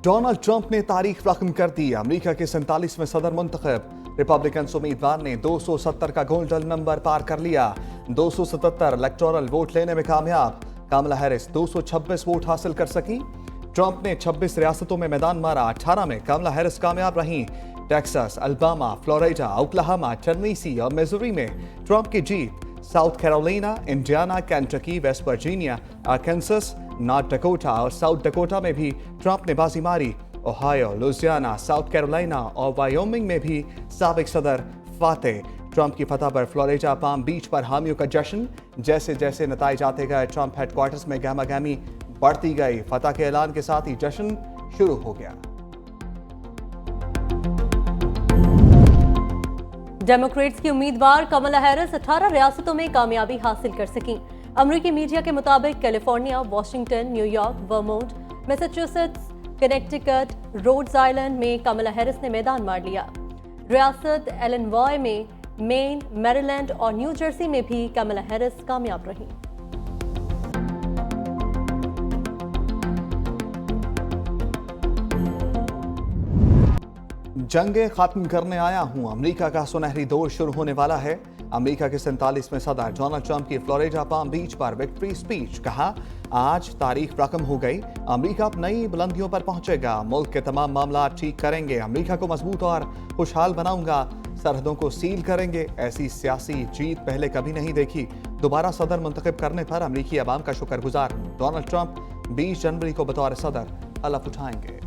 Donald Trump ने तारीख रकम कर दी। अमेरिका के 47वें सदर मुंतखब रिपब्लिकन उम्मीदवार ने 270 का गोल्डन नंबर पार कर लिया। 277 इलेक्टोरल वोट लेने में कामयाब। कमला हैरिस 226 वोट हासिल कर सकी। ट्रंप ने 26 रियासतों में मैदान मारा, 18 में कमला हैरिस कामयाब रहीं। Texas, Alabama, Florida, Oklahoma, Tennessee और मिजूरी में ट्रंप की जीत। South Carolina, Indiana, Kentucky, West Virginia, Arkansas, North Dakota और साउथ डकोटा में भी ट्रंप ने बाजी मारी। ओहायो, लुजियाना, साउथ कैरोलिना और वायोमिंग में भी साबिक सदर फातेह। ट्रंप की फतह पर फ्लोरिडा पाम बीच पर हामियों का जश्न। जैसे जैसे नताइज आते गए, ट्रंप हेडक्वार्टर्स में गहमा गहमी बढ़ती गई। फतह के ऐलान के साथ ही जश्न शुरू हो गया। डेमोक्रेट्स की उम्मीदवार कमला हैरिस 18 रियासतों में कामयाबी हासिल कर सकीं। अमेरिकी मीडिया के मुताबिक California, Washington, New York, Vermont, Massachusetts, Connecticut, roads island में कमला हैरिस ने मैदान मार लिया। रियासत इलिनॉय में, मेन, मैरीलैंड और न्यू जर्सी में भी कमला हैरिस कामयाब रहीं। जंगे खत्म करने आया हूं। अमेरिका का सुनहरी दौर शुरू होने वाला है। अमेरिका के 47वें सदर डोनाल्ड ट्रंप की फ्लोरिडा पाम बीच पर विक्ट्री स्पीच। कहा, आज तारीख रकम हो गई। अमेरिका अब नई बुलंदियों पर पहुंचेगा। मुल्क के तमाम मामला ठीक करेंगे। अमेरिका को मजबूत और खुशहाल बनाऊंगा। सरहदों को सील करेंगे। ऐसी सियासी जीत पहले कभी नहीं देखी। दोबारा सदर मुंतखब करने पर अमेरिकी अवाम का शुक्रगुजार। डोनाल्ड ट्रंप 20 जनवरी को बतौर सदर हलफ उठाएंगे।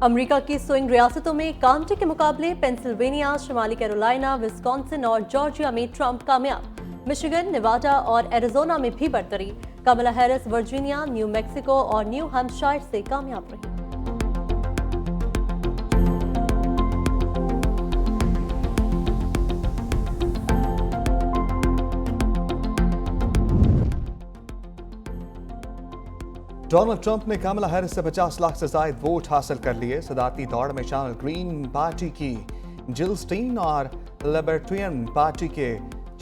अमेरिका की स्विंग रियासतों में काउंटी के मुकाबले पेंसिल्वेनिया, शिमाली कैरोलिना, विस्कॉन्सिन और जॉर्जिया में ट्रंप कामयाब। मिशिगन, नेवाडा और एरिजोना में भी बढ़तरी। कमला हैरिस वर्जीनिया, न्यू मैक्सिको और न्यू हैम्पशायर से कामयाब रही। डोनाल्ड ट्रंप ने कमला हैरिस से 50 लाख से ज्यादा वोट हासिल कर लिए। सदारती दौड़ में शामिल ग्रीन पार्टी की जिल स्टीन और लिबर्टेरियन पार्टी के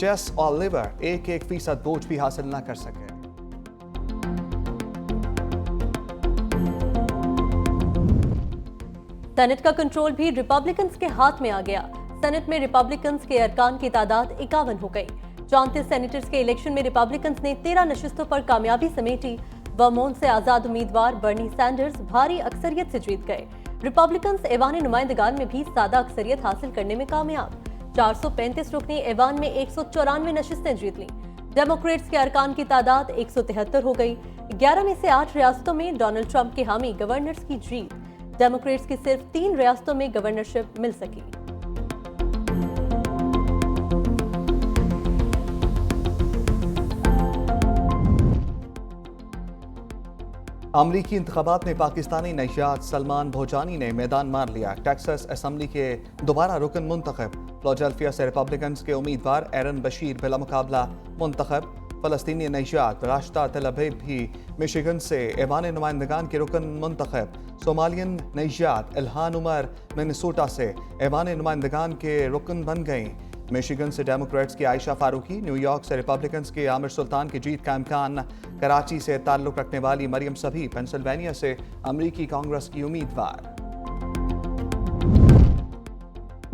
चेस ओलिवर 1% वोट भी हासिल न कर सके। सेनेट का कंट्रोल भी रिपब्लिकन्स के हाथ में आ गया। सेनेट में रिपब्लिकन्स के अरकान की तादाद 51 हो गई। 34 सेनेटर्स के इलेक्शन में रिपब्लिकन्स ने 13 नशिस्तों पर कामयाबी समेटी। वर्मोंट से आजाद उम्मीदवार बर्नी सैंडर्स भारी अक्सरियत से जीत गए। रिपब्लिकन्स ऐवान नुमाइंदगान में भी सादा अक्सरियत हासिल करने में कामयाब। 435 रुकनी ऐवान में 194 नशिस्तें जीत लीं। डेमोक्रेट्स के अरकान की तादाद 173 हो गई। 11 में से 8 रियासतों में डोनाल्ड ट्रंप के हामी गवर्नर्स की जीत। डेमोक्रेट्स की सिर्फ 3 रियासतों में गवर्नरशिप मिल सकी। अमरीकी इंतखाबात में पाकिस्तानी नशियात सलमान भोजानी ने मैदान मार लिया। टेक्सास असेंबली के दोबारा रुकन मुंतखब। फिलाडेल्फिया से रिपब्लिकन्स के उम्मीदवार एरन बशीर बिला मुकाबला मुंतखब। फलस्तीनी नशियात राश्ता तलबेब भी मिशिगन से ऐवान नुमाइंदगान के रुकन मुंतखब। सोमालियन नशियात इल्हान उमर मिनेसोटा से ऐवान नुमाइंदगान के रुकन बन गई। मिशिगन से डेमोक्रेट्स की आयशा फारूकी, न्यूयॉर्क से रिपब्लिकन्स के आमिर सुल्तान की जीत का इम्कान। कराची से ताल्लुक रखने वाली मरियम सभी पेंसिल्वेनिया से अमरीकी कांग्रेस की उम्मीदवार।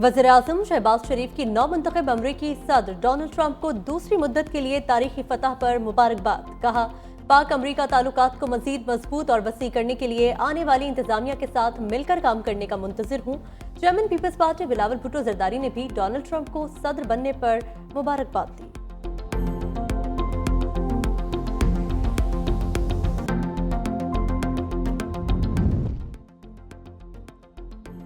वज़ीर-ए-आज़म शहबाज शरीफ की नौमुंतखब अमरीकी सदर डोनाल्ड ट्रंप को दूसरी मुद्दत के लिए तारीखी फतह पर मुबारकबाद। कहा, पाक अमरीका ताल्लुकात को मजीद मजबूत और वसी करने के लिए आने वाली इंतजामिया के साथ मिलकर काम करने का मुंतजिर हूँ। Chairman Peoples Party Bilawal Bhutto Zardari ने भी डोनाल्ड ट्रंप को सदर बनने पर मुबारकबाद दी।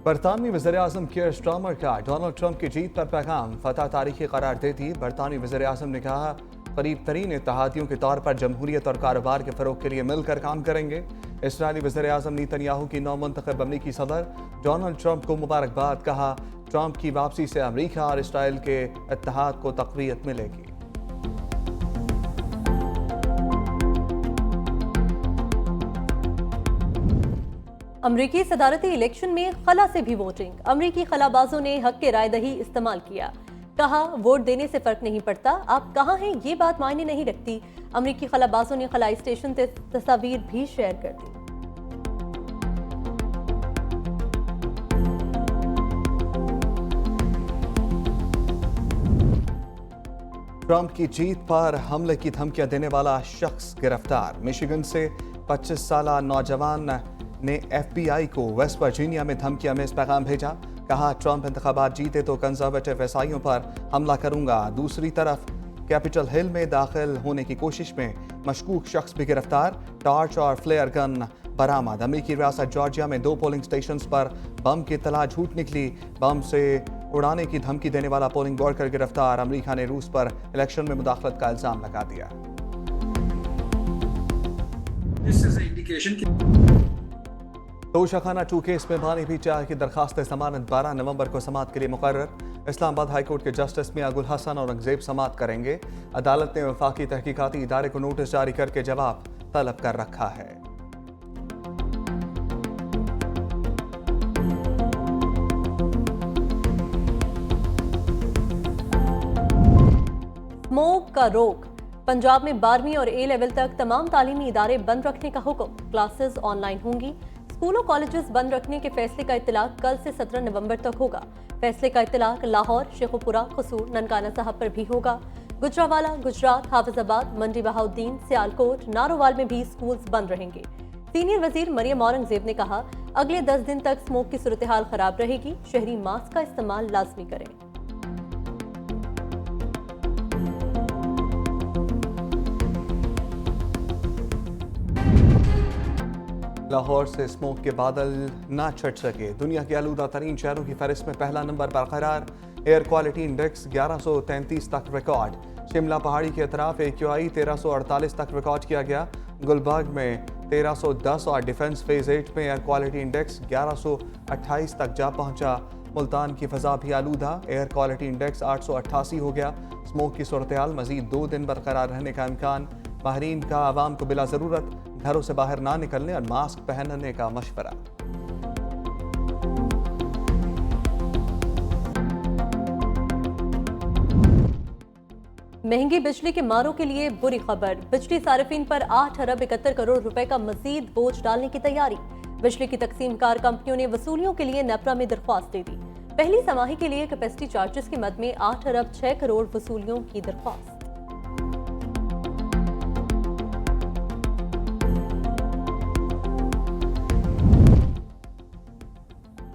बरतानवी वज़ीर-ए-आज़म कीर स्टारमर का डोनाल्ड ट्रंप की जीत पर पैगाम। फतह तारीखी करार देती। बरतानवी वज़ीर-ए-आज़म ने कहा, करीब तरीन इत्तेहादियों के तौर पर जमहूरियत और कारोबार के फरोग के लिए मिलकर काम करेंगे। इसराइली वज़ीर-ए-आज़म नेतन्याहू की नौमुंतखब अमरीकी सदर डोनाल्ड ट्रंप को मुबारकबाद। कहा, ट्रंप की वापसी से अमरीका और इसराइल के इत्तेहाद को तक़वियत मिलेगी। अमरीकी सदारती इलेक्शन में खला से भी वोटिंग। अमरीकी खलाबाजों ने हक के राय दही इस्तेमाल किया। कहा, वोट देने से फर्क नहीं पड़ता, आप कहाँ हैं ये बात मायने नहीं रखती। अमरीकी खलाबाजों ने खलाई स्टेशन से तस्वीर भी शेयर कर दी। ट्रंप की जीत पर हमले की धमकियां देने वाला शख्स गिरफ्तार। मिशिगन से 25 साल नौजवान ने FBI को वेस्ट वर्जीनिया में धमकियां में इस पैगाम भेजा। कहा, ट्रंप इंतखाबात जीते तो कंजर्वेटिव ईसाइयों पर हमला करूंगा। दूसरी तरफ कैपिटल हिल में दाखिल होने की कोशिश में मशकूक शख्स भी गिरफ्तार। टॉर्च और फ्लेयर गन बरामद। अमेरिकी रियासत जॉर्जिया में 2 पोलिंग स्टेशंस पर बम की इत्तला झूठ निकली। बम से उड़ाने की धमकी देने वाला पोलिंग वर्कर गिरफ्तार। अमेरिका ने रूस पर इलेक्शन में मुदाखलत का इल्जाम लगा दिया। तोशाखाना 2 केस में बानी पीटीआई की दरखास्त जमानत 12 नवंबर को समाअत के लिए मुकर्रर। इस्लामाबाद हाईकोर्ट के जस्टिस मियां गुल हसन औरंगजेब समाअत करेंगे। अदालत ने वफाकी तहकीकाती इदारे को नोटिस जारी करके जवाब तलब कर रखा है। स्मोक का रोक। पंजाब में 12वीं और A लेवल तक तमाम तालीमी इदारे बंद रखने का हुक्म। क्लासेस ऑनलाइन होंगी। स्कूलों कॉलेजेस बंद रखने के फैसले का इत्तलाक कल से 17 नवंबर तक होगा। फैसले का इत्तलाक लाहौर, शेखुपुरा, कसूर, ननकाना साहब पर भी होगा। गुजरावाला, गुजरात, हाफिजाबाद, मंडी बहाउद्दीन, सियालकोट, नारोवाल में भी स्कूल्स बंद रहेंगे। सीनियर वजीर मरियम औरंगजेब ने कहा, अगले 10 दिन तक स्मोक की सूरत हाल खराब रहेगी। शहरी मास्क का इस्तेमाल लाजमी करें। लाहौर से स्मोक के बादल ना छट सके। दुनिया के आलूदा तरीन शहरों की फहरिस्त में पहला नंबर बरकरार। एयर क्वालिटी इंडेक्स 1133 तक रिकॉर्ड। शिमला पहाड़ी के अतराफ AQI 1348 तक रिकॉर्ड किया गया। गुलबर्ग में 1310 और डिफेंस फेज 8 में एयर क्वालिटी इंडेक्स 1128 तक जा पहुंचा। मुल्तान की फजा भी आलूदा। एयर क्वालिटी इंडेक्स 888 हो गया। स्मोक की सूरत हाल मजीद 2 दिन बरकरार रहने का इम्कान। माहरीन का आवाम को बिला ज़रूरत घरों से बाहर ना निकलने और मास्क पहनने का मशवरा। महंगी बिजली के मारों के लिए बुरी खबर। बिजली सार्फिन पर 8 अरब 71 करोड़ रुपए का मजीद बोझ डालने की तैयारी। बिजली की तकसीमकार कंपनियों ने वसूलियों के लिए नेपरा में दरख्वास्त दे दी। पहली समाही के लिए कैपेसिटी चार्जेस की मद में 8 अरब 6 करोड़ वसूलियों की दरख्वास्त।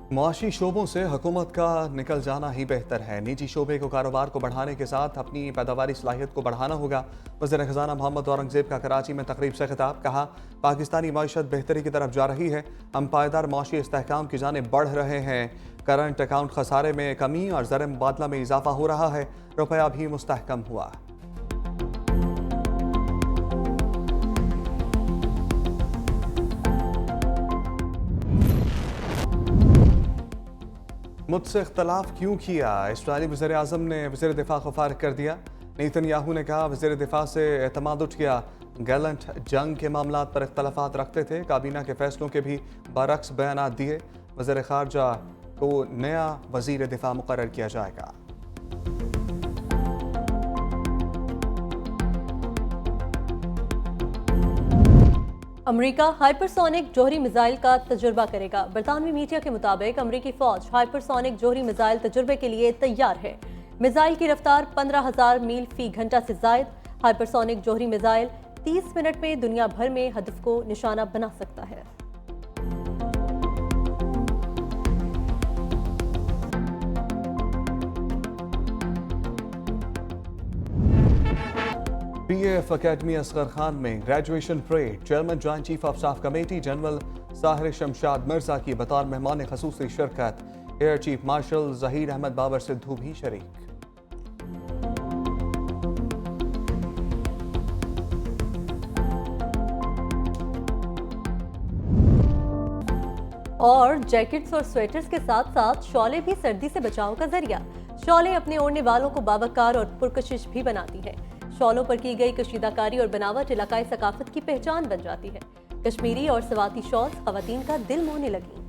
मुआशी शोबों से हुकूमत का निकल जाना ही बेहतर है। निजी शोबे को कारोबार को बढ़ाने के साथ अपनी पैदावारी सलाहियत को बढ़ाना होगा। वज़ीर खजाना मोहम्मद औरंगजेब का कराची में तकरीब से खिताब। कहा, पाकिस्तानी मईशत बेहतरी की तरफ जा रही है। हम पायदार मुआशी इस्तेहकाम की जानिब बढ़ रहे हैं। करंट अकाउंट खसारे में कमी और ज़र मुबादला में इजाफा हो रहा है। रुपया भी मुस्तहकम हुआ। मुझसे इख्तलाफ क्यों किया? इस्राईली वज़ीर आज़म ने वज़ीर दिफा को फारिग कर दिया। नेतन्याहू ने कहा, वज़ीर दिफा से एतमाद उठ गया। गैलेंट जंग के मामलात पर इख्तलाफात रखते थे। काबीना के फैसलों के भी बरक्स बयानात दिए। वज़ीर ख़ारजा को नया वज़ीर दिफा मुकर्रर किया जाएगा। अमेरिका हाइपरसोनिक जोहरी मिसाइल का तजुर्बा करेगा। बरतानवी मीडिया के मुताबिक अमेरिकी फौज हाइपरसोनिक जोहरी मिसाइल तजुर्बे के लिए तैयार है। मिसाइल की रफ्तार 15,000 मील फी घंटा से जायद। हाइपरसोनिक जोहरी मिसाइल 30 मिनट में दुनिया भर में हदफ को निशाना बना सकता है। PAF अकेडमी असगर खान में graduation parade. Chairman joint chief of staff committee general Sahir Shamshad Mirza की बतौर मेहमान खसूसी शिरकत। Air chief marshal Zaheer Ahmed Babar Sidhu भी शरीक। और जैकेट्स और स्वेटर्स के साथ साथ शॉलें भी सर्दी से बचाव का जरिया। शॉलें अपने ओढ़ने वालों को बावकार और पुरकशिश भी बनाती है। शॉलों पर की गई कशीदाकारी और बनावट इलाकाई सकाफत की पहचान बन जाती है। कश्मीरी और सवाती शॉल्स खवातीन का दिल मोहने लगी।